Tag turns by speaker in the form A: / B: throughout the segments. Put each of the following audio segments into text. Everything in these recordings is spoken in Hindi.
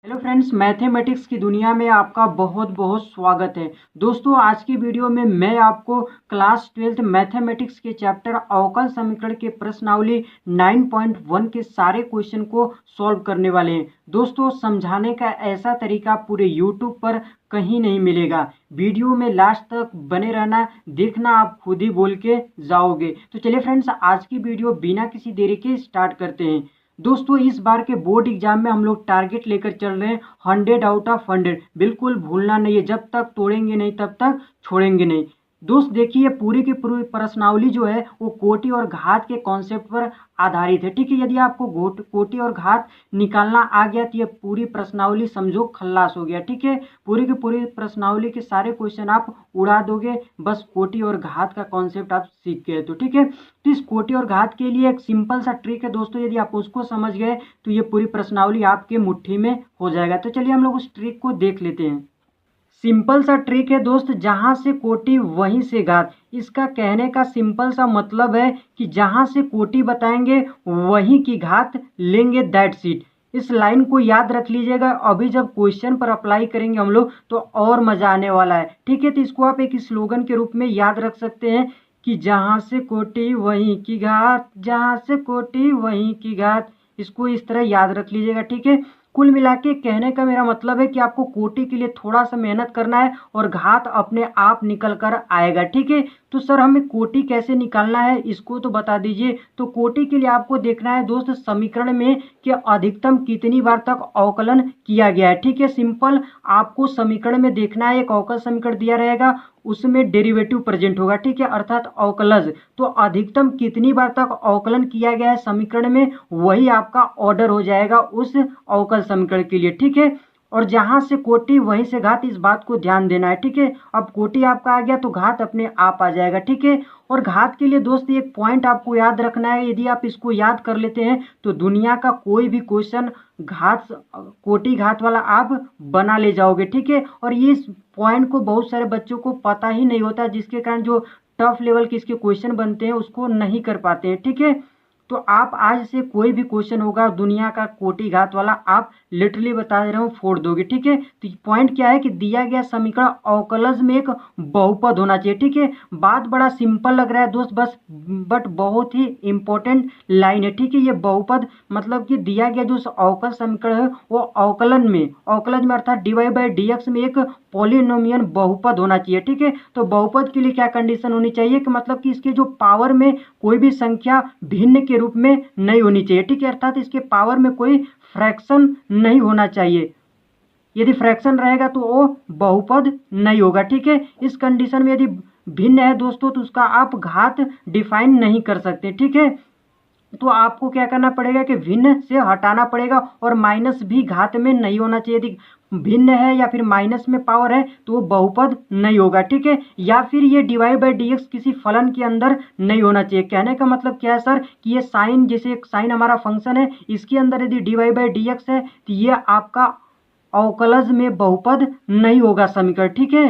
A: हेलो फ्रेंड्स, मैथमेटिक्स की दुनिया में आपका बहुत बहुत स्वागत है। दोस्तों, आज की वीडियो में मैं आपको क्लास 12th मैथमेटिक्स के चैप्टर अवकल समीकरण के प्रश्नावली 9.1 के सारे क्वेश्चन को सॉल्व करने वाले हैं। दोस्तों, समझाने का ऐसा तरीका पूरे यूट्यूब पर कहीं नहीं मिलेगा। वीडियो में लास्ट तक बने रहना, देखना, आप खुद ही बोल के जाओगे। तो चलिए फ्रेंड्स, आज की वीडियो बिना किसी देरी के स्टार्ट करते हैं। दोस्तों, इस बार के बोर्ड एग्जाम में हम लोग टारगेट लेकर चल रहे हैं 100 आउट ऑफ 100। बिल्कुल भूलना नहीं है, जब तक तोड़ेंगे नहीं तब तक छोड़ेंगे नहीं। दोस्त देखिए, पूरी की पूरी प्रश्नावली जो है वो कोटि और घात के कॉन्सेप्ट पर आधारित है। ठीक है, यदि आपको कोटि और घात निकालना आ गया तो ये पूरी प्रश्नावली समझो खल्लास हो गया। ठीक है, पूरी की पूरी प्रश्नावली के सारे क्वेश्चन आप उड़ा दोगे, बस कोटि और घात का कॉन्सेप्ट आप सीख गए तो। ठीक है, तो इस कोटि और घात के लिए एक सिंपल सा ट्रिक है दोस्तों, यदि आप उसको समझ गए तो ये पूरी प्रश्नावली आपके मुट्ठी में हो जाएगा। तो चलिए हम लोग उस ट्रिक को देख लेते हैं। सिंपल सा ट्रिक है दोस्त, जहां से कोटि वहीं से घात। इसका कहने का सिंपल सा मतलब है कि जहां से कोटि बताएंगे वहीं की घात लेंगे, दैट्स इट। इस लाइन को याद रख लीजिएगा, अभी जब क्वेश्चन पर अप्लाई करेंगे हम लोग तो और मजा आने वाला है। ठीक है, तो इसको आप एक स्लोगन के रूप में याद रख सकते हैं कि जहां से कोटि वहीं की घात, जहां से कोटि वहीं की घात। इसको इस तरह याद रख लीजिएगा। ठीक है, कुल मिला के कहने का मेरा मतलब है कि आपको कोटि के लिए थोड़ा सा मेहनत करना है और घात अपने आप निकल कर आएगा। ठीक है, तो सर हमें कोटि कैसे निकालना है इसको तो बता दीजिए। तो कोटि के लिए आपको देखना है दोस्त समीकरण में कि अधिकतम कितनी बार तक अवकलन किया गया है। ठीक है, सिंपल आपको समीकरण में देखना है, एक अवकल समीकरण दिया रहेगा, उसमें डेरिवेटिव प्रेजेंट होगा। ठीक है, अर्थात अवकलज। तो अधिकतम कितनी बार तक अवकलन किया गया है समीकरण में, वही आपका ऑर्डर हो जाएगा उस अवकल समीकरण के लिए। ठीक है, और जहां से कोटि वहीं से घात, इस बात को ध्यान देना है। ठीक है, अब कोटि आपका आ गया तो घात अपने आप आ जाएगा। ठीक है, और घात के लिए दोस्त एक पॉइंट आपको याद रखना है, यदि आप इसको याद कर लेते हैं तो दुनिया का कोई भी क्वेश्चन घात कोटि घात वाला आप बना ले जाओगे। ठीक है, और ये पॉइंट को बहुत सारे बच्चों को पता ही नहीं होता, जिसके कारण जो टफ लेवल के इसके क्वेश्चन बनते हैं उसको नहीं कर पाते हैं। ठीक है, तो आप आज से कोई भी क्वेश्चन होगा दुनिया का कोटि घात वाला, आप लिटरली बता रहे हो फोड़ दोगे। ठीक है, तो पॉइंट क्या है कि दिया गया समीकरण अवकलज में एक बहुपद होना चाहिए। ठीक है, बात बड़ा सिंपल लग रहा है दोस्त, बस बट बहुत ही इंपॉर्टेंट लाइन है। ठीक है, ये बहुपद मतलब कि दिया गया जो अवकल समीकरण है वो अवकलन में अर्थात dy बाई dx में एक पॉलिनोमियल बहुपद होना चाहिए। ठीक है, तो बहुपद के लिए क्या कंडीशन होनी चाहिए कि मतलब कि इसके जो पावर में कोई भी संख्या भिन्न के रूप में नहीं होनी चाहिए। ठीक है, अर्थात इसके पावर में कोई फ्रैक्शन नहीं होना चाहिए। यदि फ्रैक्शन रहेगा तो वो बहुपद नहीं होगा। ठीक है, इस कंडीशन में यदि भिन्न है दोस्तों तो उसका आप घात डिफाइन नहीं कर सकते। ठीक है, तो आपको क्या करना पड़ेगा कि भिन्न से हटाना पड़ेगा, और माइनस भी घात में नहीं होना चाहिए। यदि भिन्न है या फिर माइनस में पावर है तो वो बहुपद नहीं होगा। ठीक है, या फिर ये dy बाई dx किसी फलन के अंदर नहीं होना चाहिए। कहने का मतलब क्या है सर कि ये साइन, जैसे एक साइन हमारा फंक्शन है, इसके अंदर यदि dy बाई dx है तो ये आपका अवकलज में बहुपद नहीं होगा समीकरण। ठीक है,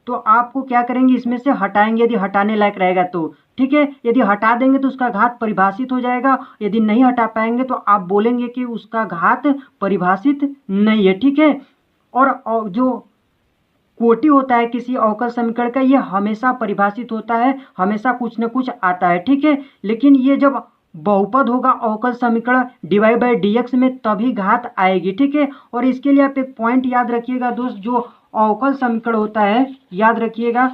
A: तो आपको क्या करेंगे, इसमें से हटाएंगे यदि हटाने लायक रहेगा तो। ठीक है, यदि हटा देंगे तो उसका घात परिभाषित हो जाएगा, यदि नहीं हटा पाएंगे तो आप बोलेंगे कि उसका घात परिभाषित नहीं है। ठीक है, और जो कोटि होता है किसी अवकल समीकरण का, ये हमेशा परिभाषित होता है, हमेशा कुछ न कुछ आता है। ठीक है, लेकिन ये जब बहुपद होगा अवकल समीकरण dy बाई dx में तभी घात आएगी। ठीक है, और इसके लिए आप एक पॉइंट याद रखिएगा दोस्त, जो अवकल समीकरण होता है, याद रखिएगा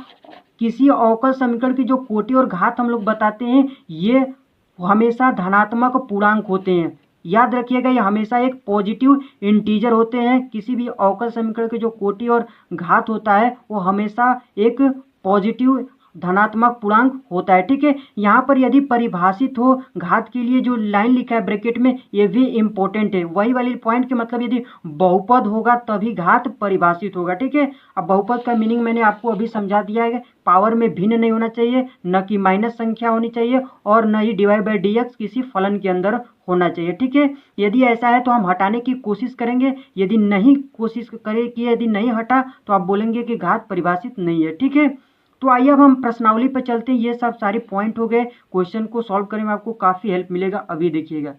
A: किसी अवकल समीकरण की जो कोटि और घात हम लोग बताते हैं ये हमेशा धनात्मक पूर्णांक होते हैं। याद रखिएगा, ये हमेशा एक पॉजिटिव इंटीजर होते हैं। किसी भी अवकल समीकरण के जो कोटि और घात होता है वो हमेशा एक पॉजिटिव धनात्मक पूर्णांक होता है। ठीक है, यहाँ पर यदि परिभाषित हो घात के लिए जो लाइन लिखा है ब्रैकेट में, ये भी इंपॉर्टेंट है, वही वाली पॉइंट के मतलब यदि बहुपद होगा तभी घात परिभाषित होगा। ठीक है, अब बहुपद का मीनिंग मैंने आपको अभी समझा दिया है, पावर में भिन्न नहीं होना चाहिए, न कि माइनस संख्या होनी चाहिए, और न ही dy बाई dx किसी फलन के अंदर होना चाहिए। ठीक है, यदि ऐसा है तो हम हटाने की कोशिश करेंगे, यदि नहीं कोशिश करें कि यदि नहीं हटा तो आप बोलेंगे कि घात परिभाषित नहीं है। ठीक है, तो आइए अब हम प्रश्नावली पर चलते हैं। ये सब सारे पॉइंट हो गए, क्वेश्चन को सॉल्व करने में आपको काफ़ी हेल्प मिलेगा। अभी देखिएगा,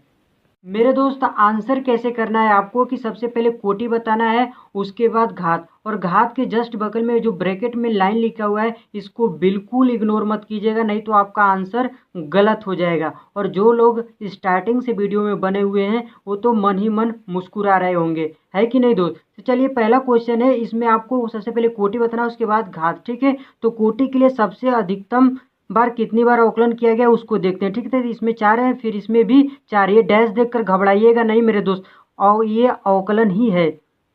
A: मेरे दोस्त आंसर कैसे करना है आपको कि सबसे पहले कोटि बताना है, उसके बाद घात, और घात के जस्ट बगल में जो ब्रैकेट में लाइन लिखा हुआ है इसको बिल्कुल इग्नोर मत कीजिएगा, नहीं तो आपका आंसर गलत हो जाएगा। और जो लोग स्टार्टिंग से वीडियो में बने हुए हैं वो तो मन ही मन मुस्कुरा रहे होंगे, है कि नहीं दोस्त। तो चलिए पहला क्वेश्चन है, इसमें आपको सबसे पहले कोटि बताना है, उसके बाद घात, ठीक है। तो कोटि के लिए सबसे अधिकतम बार कितनी बार अवकलन किया गया उसको देखते हैं, ठीक है। तो इसमें 4 है, फिर इसमें भी 4। ये डैश देखकर घबराइएगा नहीं मेरे दोस्त, और ये अवकलन ही है,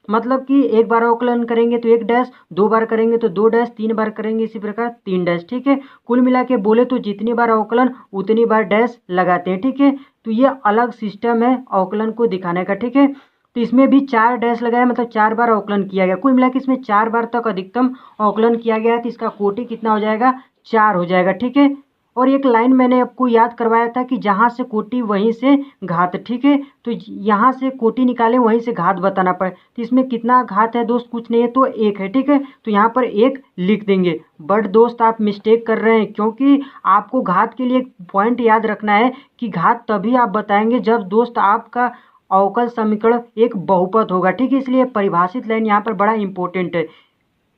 A: मतलब कि एक बार अवकलन करेंगे तो 1 डैश, 2 बार करेंगे तो 2 डैश, 3 बार करेंगे इसी प्रकार 3 डैश, ठीक है। कुल मिला के बोले तो जितनी बार अवकलन उतनी बार डैश लगाते हैं, ठीक है। तो ये अलग सिस्टम है अवकलन को दिखाने का, ठीक है। तो इसमें भी 4 डैश लगाया, मतलब 4 बार अवकलन किया गया। कुल मिला के इसमें 4 बार तक अधिकतम अवकलन किया गया है, तो इसका कोटि कितना हो जाएगा, 4 हो जाएगा, ठीक है। और एक लाइन मैंने आपको याद करवाया था कि जहाँ से कोटि वहीं से घात, ठीक है। तो यहाँ से कोटि निकाले वहीं से घात बताना पड़े, तो इसमें कितना घात है दोस्त, कुछ नहीं है तो 1 है, ठीक है। तो यहाँ पर 1 लिख देंगे। बट दोस्त आप मिस्टेक कर रहे हैं, क्योंकि आपको घात के लिए एक पॉइंट याद रखना है कि घात तभी आप बताएंगे जब दोस्त आपका अवकल समीकरण एक बहुपद होगा, ठीक है। इसलिए परिभाषित लाइन यहाँ पर बड़ा इंपॉर्टेंट है।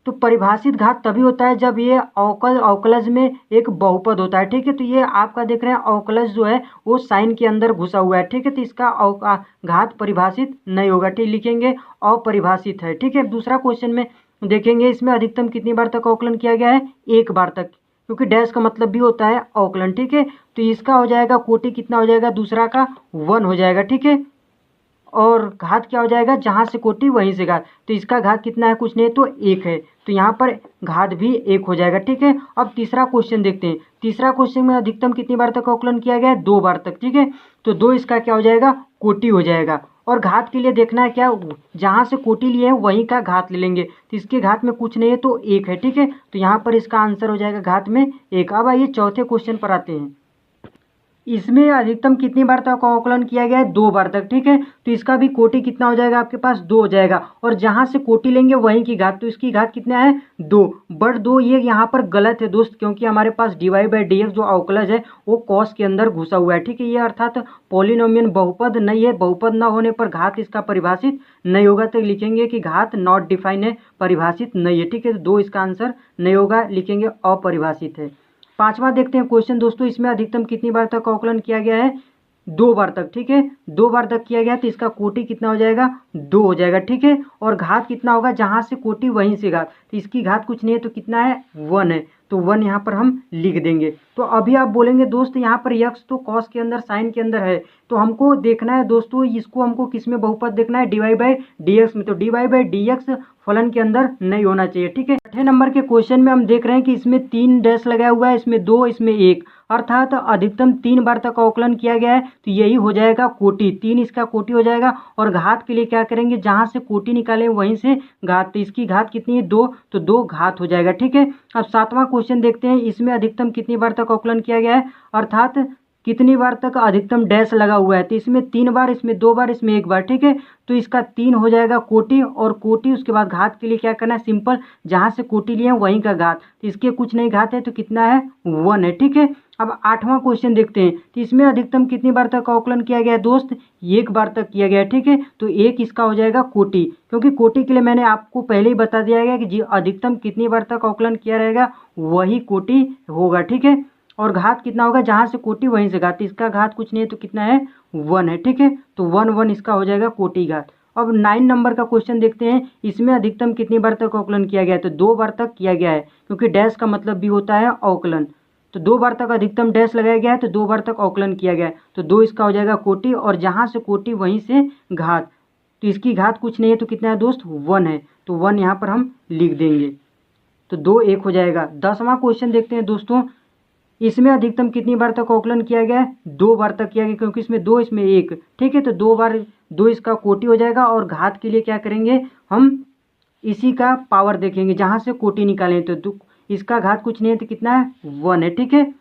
A: तो परिभाषित घात तभी होता है जब ये अवकलज में एक बहुपद होता है, ठीक है। तो ये आपका देख रहे हैं अवकलज जो है वो साइन के अंदर घुसा हुआ है, ठीक है। तो इसका घात परिभाषित नहीं होगा, ठीक, लिखेंगे अपरिभाषित है, ठीक है। दूसरा क्वेश्चन में देखेंगे, इसमें अधिकतम कितनी बार तक अवकलन किया गया है, 1 बार तक, क्योंकि डैश का मतलब भी होता है अवकलन, ठीक है। तो इसका हो जाएगा कोटि कितना हो जाएगा, दूसरा का 1 हो जाएगा, ठीक है। और घात क्या हो जाएगा, जहाँ से कोटि वहीं से घात, तो इसका घात कितना है, कुछ नहीं तो 1 है, तो यहाँ पर घात भी 1 हो जाएगा, ठीक है। अब तीसरा क्वेश्चन देखते हैं। तीसरा क्वेश्चन में अधिकतम कितनी बार तक अवकलन किया गया है, 2 बार तक, ठीक है। तो 2 इसका क्या हो जाएगा, कोटि हो जाएगा। और घात के लिए देखना है क्या, जहाँ से कोटि लिए हैं वहीं का घात ले लेंगे, तो इसके घात में कुछ नहीं है तो 1 है, ठीक है। तो यहाँ पर इसका आंसर हो जाएगा घात में 1। अब आइए चौथे क्वेश्चन पर आते हैं। इसमें अधिकतम कितनी बार तक अवकलन किया गया है, 2 बार तक, ठीक है। तो इसका भी कोटि कितना हो जाएगा, आपके पास 2 हो जाएगा। और जहाँ से कोटि लेंगे वहीं की घात, तो इसकी घात कितना है, 2। बट 2 ये यहाँ पर गलत है दोस्त, क्योंकि हमारे पास dy/dx जो अवकलज है वो कॉस के अंदर घुसा हुआ है, ठीक है। ये अर्थात पॉलिनोमियल बहुपद नहीं है, बहुपद न होने पर घात इसका परिभाषित नहीं होगा, तो लिखेंगे कि घात नॉट डिफाइन है, परिभाषित नहीं है, ठीक है। तो 2 इसका आंसर नहीं होगा, लिखेंगे अपरिभाषित है। पांचवा देखते हैं क्वेश्चन दोस्तों, इसमें अधिकतम कितनी बार तक अवकलन किया गया है, 2 बार तक, ठीक है। 2 बार तक किया गया, तो इसका कोटि कितना हो जाएगा, 2 हो जाएगा, ठीक है। और घात कितना होगा, जहाँ से कोटि वहीं से घात, तो इसकी घात कुछ नहीं है तो कितना है, 1 है, तो 1 यहाँ पर हम लिख देंगे। तो अभी आप बोलेंगे दोस्त यहाँ पर यक्स तो कॉस के अंदर साइन के अंदर है, तो हमको देखना है दोस्तों इसको, हमको किस में बहुपद देखना है, dy/dx में। तो dy/dx फलन के अंदर नहीं होना चाहिए, ठीक है। 6 नंबर के क्वेश्चन में हम देख रहे हैं कि इसमें 3 डैश लगाया हुआ है, इसमें 2, इसमें 1, अर्थात अधिकतम 3 बार तक अवकलन किया गया है, तो यही हो जाएगा कोटि, 3 इसका कोटि हो जाएगा। और घात के लिए क्या करेंगे, जहाँ से कोटि निकाले वहीं से घात, तो इसकी घात कितनी है, 2, तो 2 घात हो जाएगा, ठीक है। अब 7वां क्वेश्चन देखते हैं, इसमें अधिकतम कितनी बार तक अवकलन किया गया है, अर्थात कितनी बार तक अधिकतम डैश लगा हुआ है, तो इसमें 3 बार, इसमें 2 बार, इसमें 1 बार, ठीक है। तो इसका 3 हो जाएगा कोटि, और कोटि उसके बाद घात के लिए क्या करना है, सिंपल, जहाँ से कोटि लिए वहीं का घात, तो इसके कुछ नहीं घात है तो कितना है, 1 है, ठीक है। अब 8वां क्वेश्चन देखते हैं, तो इसमें अधिकतम कितनी बार तक अवकलन किया गया है दोस्त, 1 बार तक किया गया है, ठीक है। तो 1 इसका हो जाएगा कोटि, क्योंकि कोटि के लिए मैंने आपको पहले ही बता दिया गया कि अधिकतम कितनी बार तक अवकलन किया रहेगा वही कोटि होगा, ठीक है। और घात कितना होगा, जहाँ से कोटि वहीं से घात, इसका घात कुछ नहीं है तो कितना है, 1 है, ठीक है। तो 1 इसका हो जाएगा कोटि घात। अब 9 नंबर का क्वेश्चन देखते हैं, इसमें अधिकतम कितनी बार तक अवकलन किया गया है, तो 2 बार तक किया गया है, क्योंकि डैश का मतलब भी होता है अवकलन, तो 2 बार तक अधिकतम डैश लगाया गया है, तो 2 बार तक अवकलन किया गया है, तो 2 इसका हो जाएगा कोटि, और जहाँ से कोटि वहीं से घात, तो इसकी घात कुछ नहीं है तो कितना है दोस्त, 1 है, तो 1 यहाँ पर हम लिख देंगे, तो 2 1 हो जाएगा। 10वां क्वेश्चन देखते हैं दोस्तों, इसमें अधिकतम कितनी बार तक अवकलन किया गया है, 2 बार तक किया गया, क्योंकि इसमें 2, इसमें 1, ठीक है। तो 2 बार 2 इसका कोटि हो जाएगा। और घात के लिए क्या करेंगे, हम इसी का पावर देखेंगे, जहाँ से कोटि निकालें, तो इसका घात कुछ नहीं है तो कितना है, 1 है, ठीक है।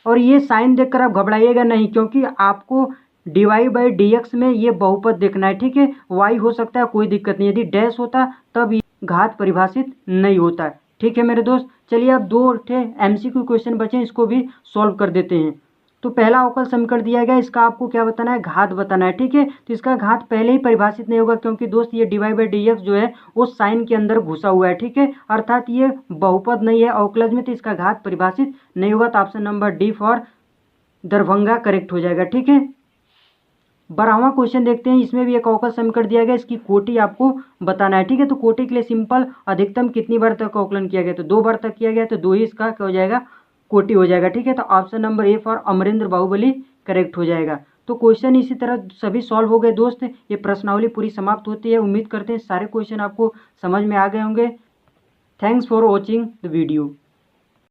A: और ये साइन देखकर आप घबराइएगा नहीं, क्योंकि आपको dy/dx में ये बहुपद देखना है, ठीक है। y हो सकता है, कोई दिक्कत नहीं, यदि डैश होता तब घात परिभाषित नहीं होता है, ठीक है मेरे दोस्त। चलिए अब 2 MCQ क्वेश्चन बचे, इसको भी सॉल्व कर देते हैं। तो पहला अवकल समीकरण दिया गया, इसका आपको क्या बताना है, घात बताना है। ठीक है, तो इसका घात पहले ही परिभाषित नहीं होगा क्योंकि दोस्त ये dy/dx जो है वो साइन के अंदर घुसा हुआ है। ठीक है, अर्थात ये बहुपद नहीं है अवकलज में, तो इसका घात परिभाषित नहीं होगा। तो option number D for Darbhanga correct हो जाएगा। ठीक है, 12वां क्वेश्चन देखते हैं। इसमें भी एक अवकल समीकरण दिया गया, इसकी कोटि आपको बताना है। ठीक है, तो कोटि के लिए सिंपल अधिकतम कितनी बार तक अवकलन किया गया, तो 2 बार तक किया गया, तो 2 ही इसका क्या हो जाएगा, कोटि हो जाएगा। ठीक है, तो option number A for Amarendra Baahubali correct हो जाएगा। तो क्वेश्चन इसी तरह सभी सॉल्व हो गए दोस्त। ये प्रश्नावली पूरी समाप्त होती है। उम्मीद करते हैं सारे क्वेश्चन आपको समझ में आ गए होंगे। Thanks for watching the video.